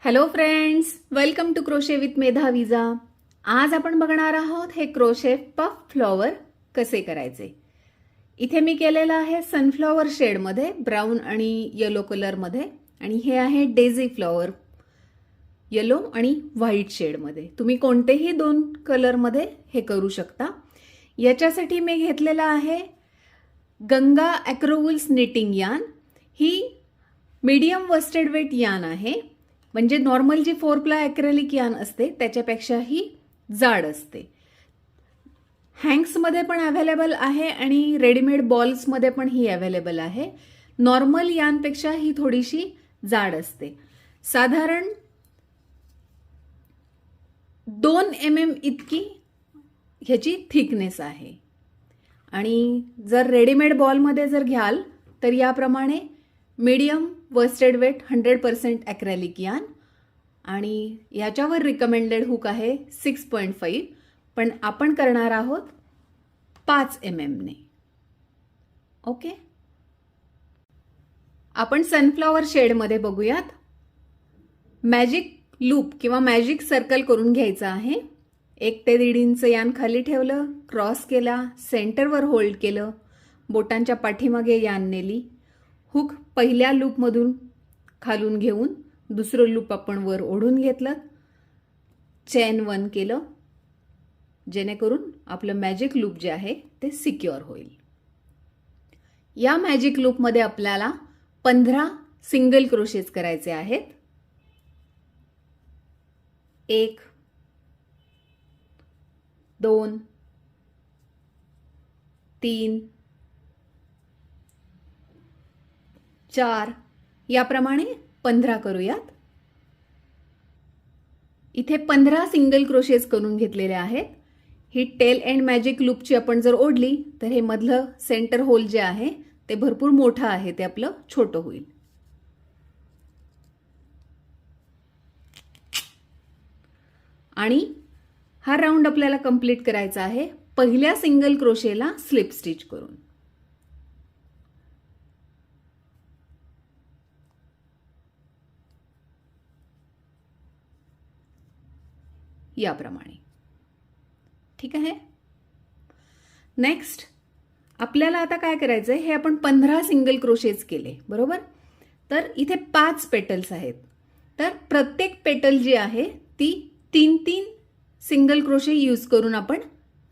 Hello friends, welcome to crochet with Medha Vija. आज आपण बघणार आहोत हे क्रोशे पफ फ्लॉवर कसे करायचे. इथे मी केलेलं आहे सनफ्लॉवर शेडमध्ये, ब्राऊन आणि येलो कलरमध्ये, आणि हे आहे डेझी फ्लॉवर येलो आणि व्हाईट शेडमध्ये. तुम्ही कोणतेही दोन कलरमध्ये हे करू शकता. याच्यासाठी मी घेतलेला आहे गंगा ॲक्रोवुल्स निटिंग यान. ही मीडियम वस्टेड वेट यान आहे, म्हणजे नॉर्मल जी 4-प्लाय ॲक्रेलिक यान असते त्याच्यापेक्षाही जाड असते. हँग्समध्ये पण अवेलेबल आहे आणि रेडीमेड बॉल्समध्ये पण ही अवेलेबल आहे. नॉर्मल यानपेक्षा ही थोडीशी जाड असते. साधारण 2 mm इतकी ह्याची थिकनेस आहे. आणि जर रेडीमेड बॉलमध्ये जर घ्याल तर याप्रमाणे मीडियम वस्टेड वेट 100% ॲक्रेलिक यान, आणि याच्यावर रिकमेंडेड हुक आहे 6.5, पण आपण करणार आहोत 5 mm ने. ओके, आपण सनफ्लॉवर शेडमध्ये बघूयात. मॅजिक लूप किंवा मॅजिक सर्कल करून घ्यायचं आहे. 1 ते 1.5 इंच यान खाली ठेवलं, क्रॉस केला, सेंटरवर होल्ड केलं, बोटांच्या पाठीमागे यान नेली, हुक पहिल्या लूपमधून खालून घेऊन दुसरं लूप आपण वर ओढून घेतलं, चेन 1 केलं, जेणेकरून आपलं मॅजिक लूप जे आहे ते सिक्युअर होईल. या मॅजिक लूपमध्ये आपल्याला 15 सिंगल क्रोशेस करायचे आहेत. 1 2 3 4 याप्रमाणे 15 करूयात. इथे 15 सिंगल क्रोशेस करून घेतलेले आहेत. ही टेल एंड मॅजिक लूपची आपण जर ओढली तर हे मधलं सेंटर होल जे आहे ते भरपूर मोठं आहे, ते आपलं छोटं होईल. आणि हा राऊंड आपल्याला कंप्लीट करायचा आहे पहिल्या सिंगल क्रोशेला स्लिप स्टिच करून. याप्रमाणे. ठीक आहे. नेक्स्ट आपल्याला आता काय करायचं आहे, हे आपण 15 सिंगल क्रोशेस केले बरोबर. तर इथे 5 पेटल्स आहेत, तर प्रत्येक पेटल जी आहे ती 3-3 सिंगल क्रोशे यूज करून आपण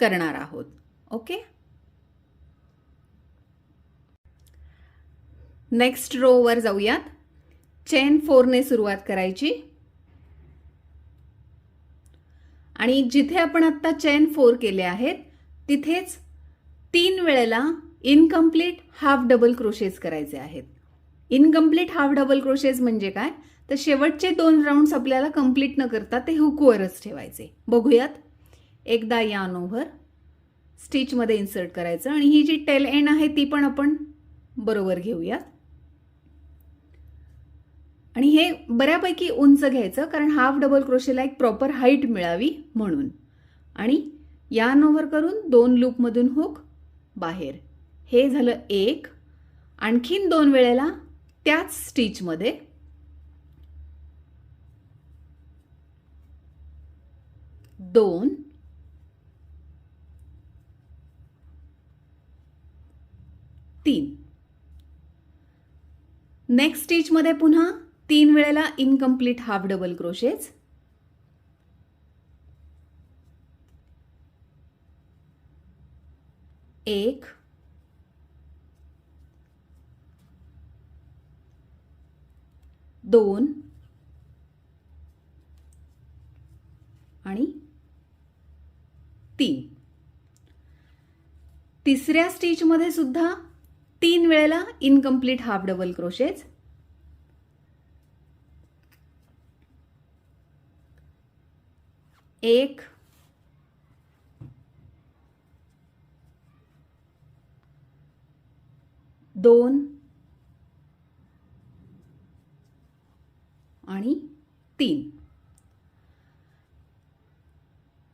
करणार आहोत. ओके, नेक्स्ट रो वर जाऊयात. चेन 4 ने सुरुवात करायची, आणि जिथे आपण आता चेन 4 केले आहेत तिथेच 3 वेळेला इनकम्प्लीट हाफ डबल क्रोशेस करायचे आहेत. इनकम्प्लीट हाफ डबल क्रोशेस म्हणजे काय, तर शेवटचे 2 राऊंड्स आपल्याला कंप्लीट न करता ते हुकवरच ठेवायचे. बघूयात. एकदा यार्न ओव्हर स्टिचमध्ये इन्सर्ट करायचं, आणि ही जी टेल एंड आहे ती पण आपण बरोबर घेऊयात. आणि हे बऱ्यापैकी उंच घ्यायचं, कारण हाफ डबल क्रोशेला एक प्रॉपर हाईट मिळावी म्हणून. आणि यार्न ओव्हर करून 2 लूपमधून हुक बाहेर. हे झालं 1. आणखीन 2 वेळेला त्याच स्टिचमध्ये 2 3. नेक्स्ट स्टिचमध्ये पुन्हा 3 वेळेला इनकम्प्लीट हाफ डबल क्रोशेस. 1 2 आणि 3. तिसऱ्या स्टिचमध्ये सुद्धा 3 वेळेला इनकम्प्लीट हाफ डबल क्रोशेस. 1 2 आणि 3.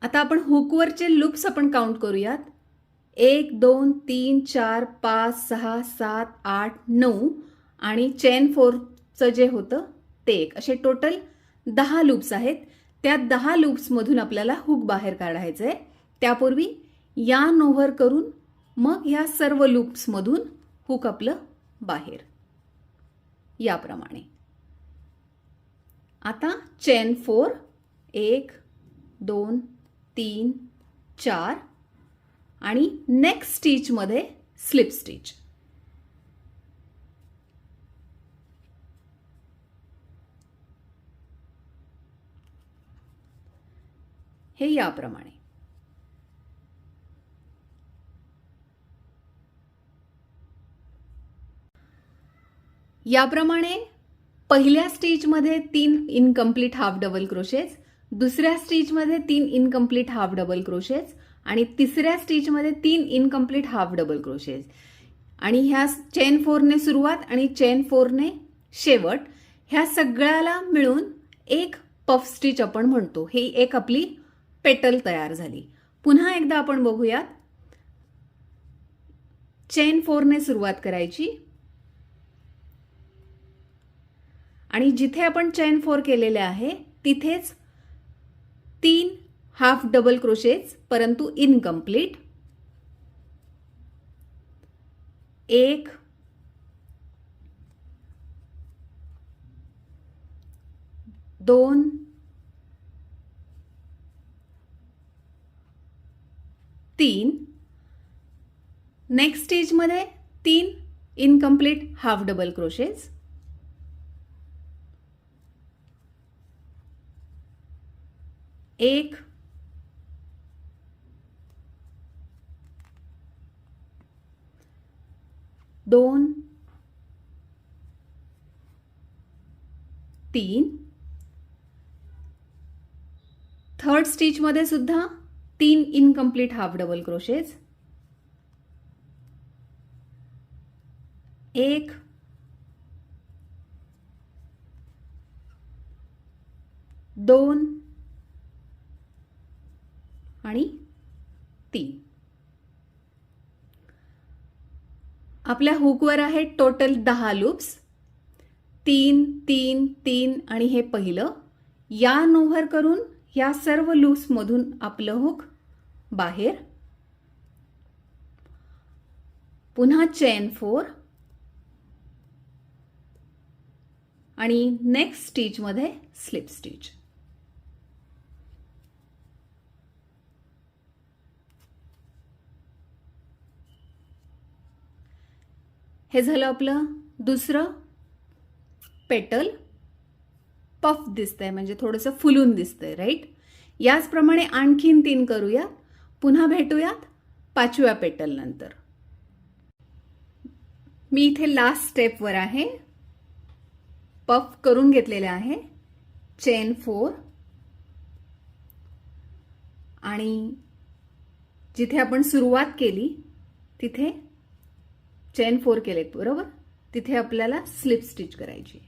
आता आपण हुकवरचे लूप्स आपण काउंट करूयात. 1 2 3 4 5 6 7 8 9 आणि चेन 4चं जे होतं ते 1, असे टोटल 10 लूप्स आहेत. त्या 10 लूप्समधून आपल्याला हुक बाहेर काढायचं आहे. त्यापूर्वी यार्न ओव्हर करून मग ह्या सर्व लूप्समधून हुक आपलं बाहेर याप्रमाणे. आता चेन 4 1 2 3 4 आणि नेक्स्ट स्टिचमध्ये स्लिप स्टिच. हे याप्रमाणे. याप्रमाणे पहिल्या स्टिचमध्ये 3 इनकम्प्लीट हाफ डबल क्रोशेस, दुसऱ्या स्टिचमध्ये 3 इनकम्प्लीट हाफ डबल क्रोशेस आणि तिसऱ्या स्टिचमध्ये 3 इनकम्प्लीट हाफ डबल क्रोशेस. आणि ह्या चेन 4 ने सुरुवात आणि चेन 4 ने शेवट, ह्या सगळ्याला मिळून एक पफ स्टिच आपण म्हणतो. ही एक आपली पेटल तयार झाली. पुन्हा एकदा आपण बघूयात. चेन 4 ने सुरुवात करायची आणि जिथे आपण चेन 4 केलेले आहे तिथेच 3 हाफ डबल क्रोशेस परंतु इनकम्प्लीट. 1 2 3. नेक्स्ट स्टेजमध्ये 3 incomplete half double crochets. 1 2 3. Third स्टिचमध्ये सुद्धा 3 इनकम्प्लीट हाफ डबल क्रोशेस. 1 2 आणि 3. आपल्या हुकवर आहे टोटल 10 लूप्स. 3 3 3 आणि हे पहिलं. यार्न ओव्हर करून या सर्व लूप्स मधून आपलं हुक बाहेर. पुन्हा चेन 4 आणि नेक्स्ट स्टिच मध्ये स्लिप स्टिच. हे झालं आपलं दुसरं पेटल. पफ दिसतंय म्हणजे थोडंसं फुलून दिसतंय, राईट. याचप्रमाणे आणखीन 3 करूयात. पुन्हा भेटूयात 5व्या पेटल नंतर. मी इथे लास्ट स्टेपवर आहे. पफ करून घेतलेले आहे. चेन 4 आणि जिथे आपण सुरुवात केली तिथे चेन 4 केलेत बरोबर. तिथे आपल्याला स्लिप स्टिच करायची.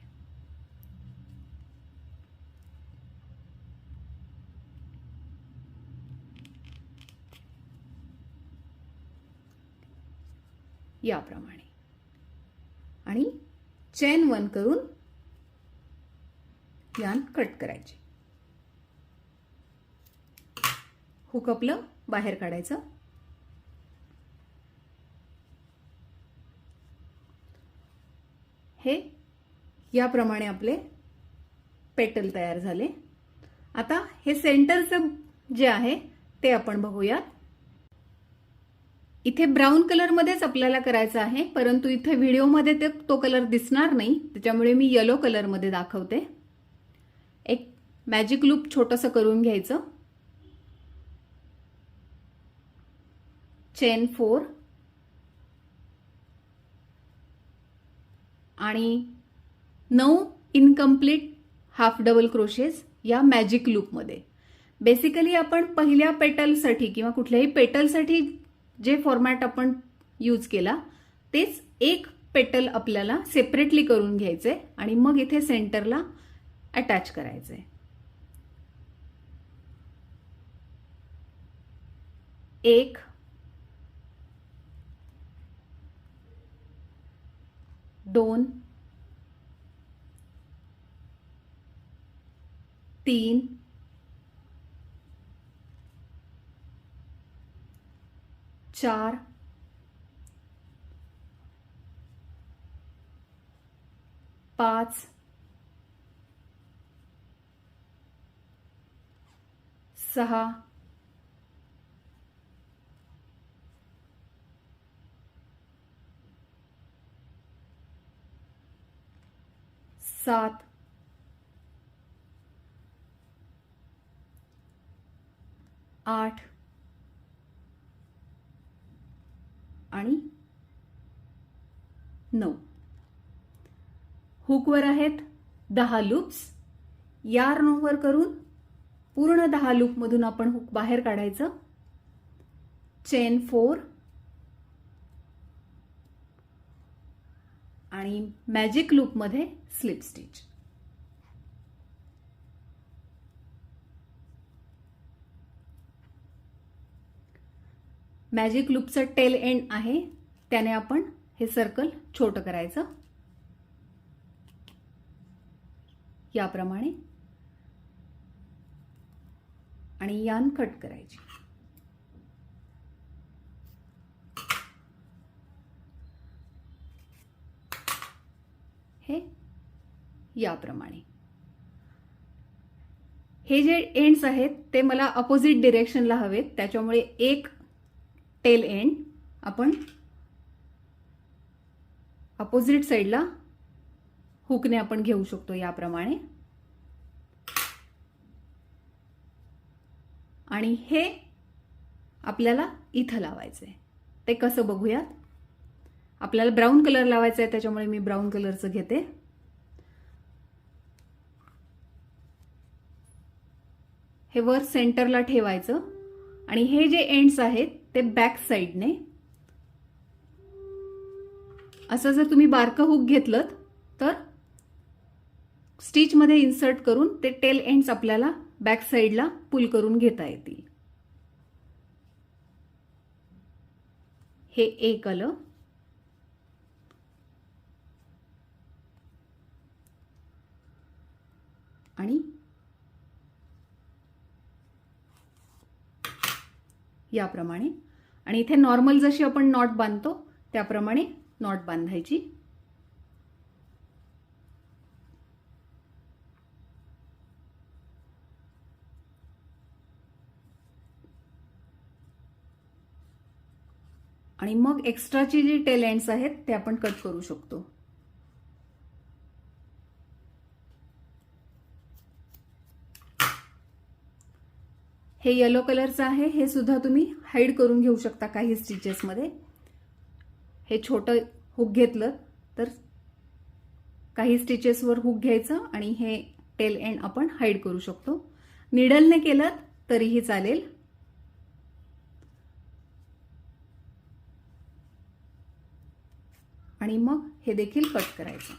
याप्रमाणे आणि चेन 1 करून यार्न कट करायचे. हुक आपलं बाहेर काढायचं. हे याप्रमाणे आपले पेटल तयार झाले. आता हे सेंटरचं जे आहे ते आपण बघूयात. इथे ब्राऊन कलर मध्येच आपल्याला करायचं आहे, परंतु इथे व्हिडिओमध्ये तो कलर दिसणार नाही, त्याच्यामुळे मी येलो कलर मध्ये दाखवते. एक मॅजिक लूप छोटंसं करून घ्यायचं. चेन 4 आणि 9 इनकम्प्लीट हाफ डबल क्रोशेस या मॅजिक लूपमध्ये. बेसिकली आपण पहिल्या पेटलसाठी किंवा कुठल्याही पेटलसाठी जे फॉर्मॅट आपण यूज केला तेच एक पेटल आपल्याला सेपरेटली करून घ्यायचे आणि मग इथे सेंटरला अटॅच करायचे. एक 2 3 4 5 6 7 8 आणि 9. हुकवर आहेत 10 लूप्स. यार्न ओव्हर करून पूर्ण 10 लूप मधून आपण हुक बाहेर काढायचं. चेन 4 आणि मॅजिक लूप मध्ये स्लिप स्टिच. मॅजिक लूपचं टेल एंड आहे, त्याने आपण हे सर्कल छोटं करायचं याप्रमाणे आणि यार्न कट करायची. हे याप्रमाणे. हे जे एंड्स आहेत ते मला अपोजिट डिरेक्शनला हवेत, त्याच्यामुळे एक टेल एंड आपण अपोजिट साइडला हुकने आपण घेऊ शकतो याप्रमाणे. आणि हे आपल्याला इथं लावायचंय. ते कसं बघूयात. आपल्याला ब्राऊन कलर लावायचा आहे, त्याच्यामुळे मी ब्राऊन कलरचं घेते. हे वर सेंटरला ठेवायचं आणि हे जे एंड्स आहेत ते बॅक साइडने असं जर तुम्ही बारकं हुक घेतलं तर स्टिच मध्ये इन्सर्ट करून ते टेल एंड्स आपल्याला बॅक साइडला पुल करून घेता येतील. हे एक आलं. आणि याप्रमाणे. आणि इथे नॉर्मल जशी आपण नॉट बांधतो त्याप्रमाणे नॉट बांधायची. आणि मग एक्स्ट्राची जी टेल एंड्स आहेत ते आपण कट करू शकतो. हे येलो कलरचं आहे, हे सुद्धा तुम्ही हाईड करून घेऊ शकता काही स्टिचेस मध्ये. हे छोटं हुक घेतलं तर काही स्टिचेसवर हुक घ्यायचं आणि हे टेल एंड आपण हाईड करू शकतो. निडलने केलं तरीही चालेल. आणि मग हे देखील कट करायचं.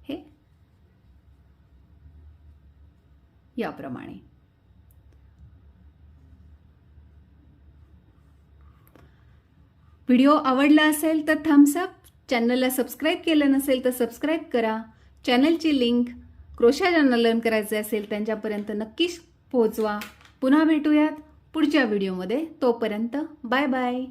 हे याप्रमाणे. व्हिडिओ आवडला असेल तर थम्स अप. चॅनलला सबस्क्राईब केलं नसेल तर सबस्क्राईब करा. चॅनलची लिंक क्रोशा ज्यांना लर्न करायचे असेल त्यांच्यापर्यंत नक्कीच पोहोचवा. पुन्हा भेटूयात पुढच्या व्हिडिओमध्ये. तोपर्यंत बाय बाय.